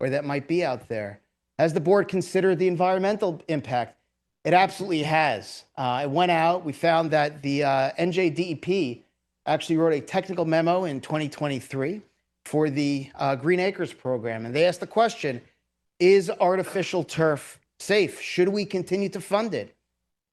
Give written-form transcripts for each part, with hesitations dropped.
or that might be out there. Has the board considered the environmental impact? It absolutely has. I went out, we found that the NJDEP actually wrote a technical memo in 2023 for the Green Acres program. And they asked the question, is artificial turf safe? Should we continue to fund it?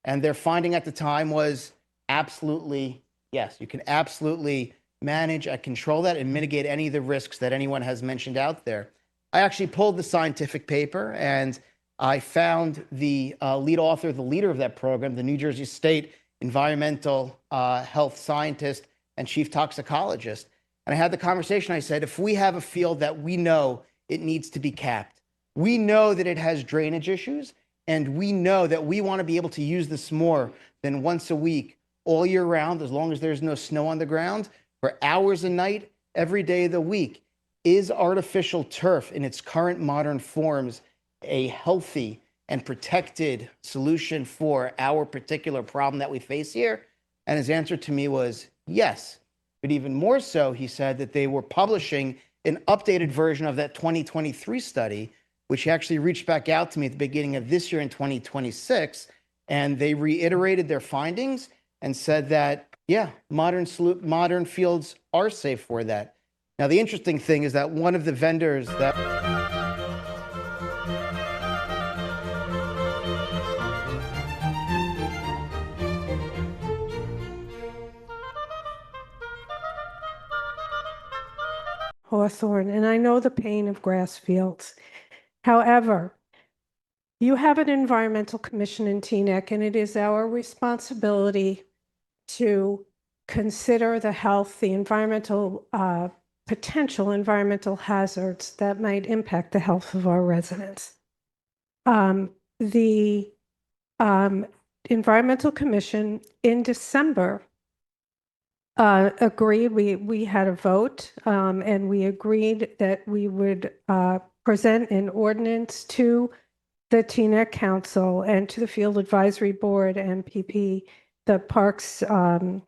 And their finding at the time was absolutely yes. You can absolutely manage and control that and mitigate any of the risks that anyone has mentioned out there. I actually pulled the scientific paper and I found the lead author, the leader of that program, the New Jersey State environmental health scientist and chief toxicologist. And I had the conversation. I said, if we have a field that we know it needs to be capped, we know that it has drainage issues, and we know that we want to be able to use this more than once a week, all year round, as long as there's no snow on the ground, for hours a night, every day of the week. Is artificial turf in its current modern forms a healthy and protected solution for our particular problem that we face here? And his answer to me was yes. But even more so, he said that they were publishing an updated version of that 2023 study, which actually reached back out to me at the beginning of this year in 2026. And they reiterated their findings and said that, yeah, modern fields are safe for that. Now, the interesting thing is that one of the vendors that Hawthorne, and I know the pain of grass fields. However, you have an environmental commission in Teaneck, and it is our responsibility to consider the health, the environmental, potential environmental hazards that might impact the health of our residents. The Environmental Commission in December agreed, we had a vote, and we agreed that we would present an ordinance to the Teaneck Council and to the Field Advisory Board and PP, the Parks and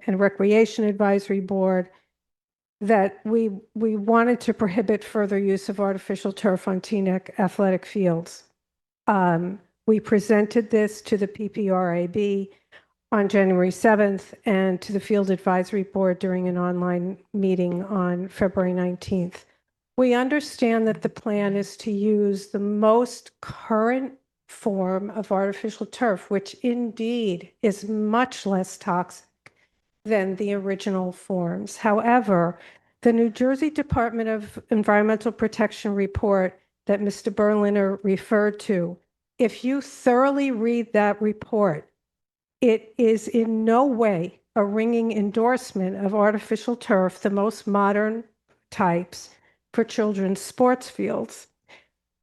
Recreation Advisory Board, that we wanted to prohibit further use of artificial turf on Teaneck athletic fields. We presented this to the PPRAB on January 7th and to the Field Advisory Board during an online meeting on February 19th. We understand that the plan is to use the most current form of artificial turf, which indeed is much less toxic than the original forms. However, the New Jersey Department of Environmental Protection report that Mr. Berliner referred to, if you thoroughly read that report, it is in no way a ringing endorsement of artificial turf, the most modern types, for children's sports fields.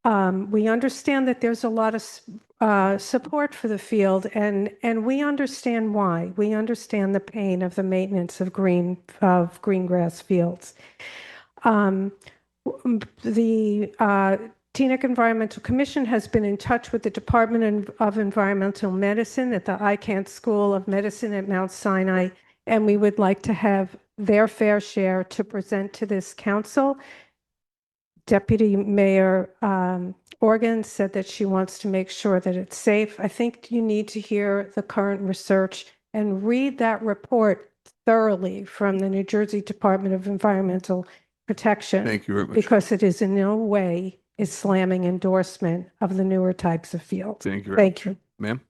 We understand that there's a lot of support for the field, and we understand why. We understand the pain of the maintenance of green grass fields. The Teaneck Environmental Commission has been in touch with the Department of Environmental Medicine at the Icahn School of Medicine at Mount Sinai, and we would like to have their fair share to present to this council. Deputy Mayor Organ said that she wants to make sure that it's safe. I think you need to hear the current research and read that report thoroughly from the New Jersey Department of Environmental Protection. Thank you very much. Because it is in no way a slamming endorsement of the newer types of fields. Thank you. Thank you. Ma'am?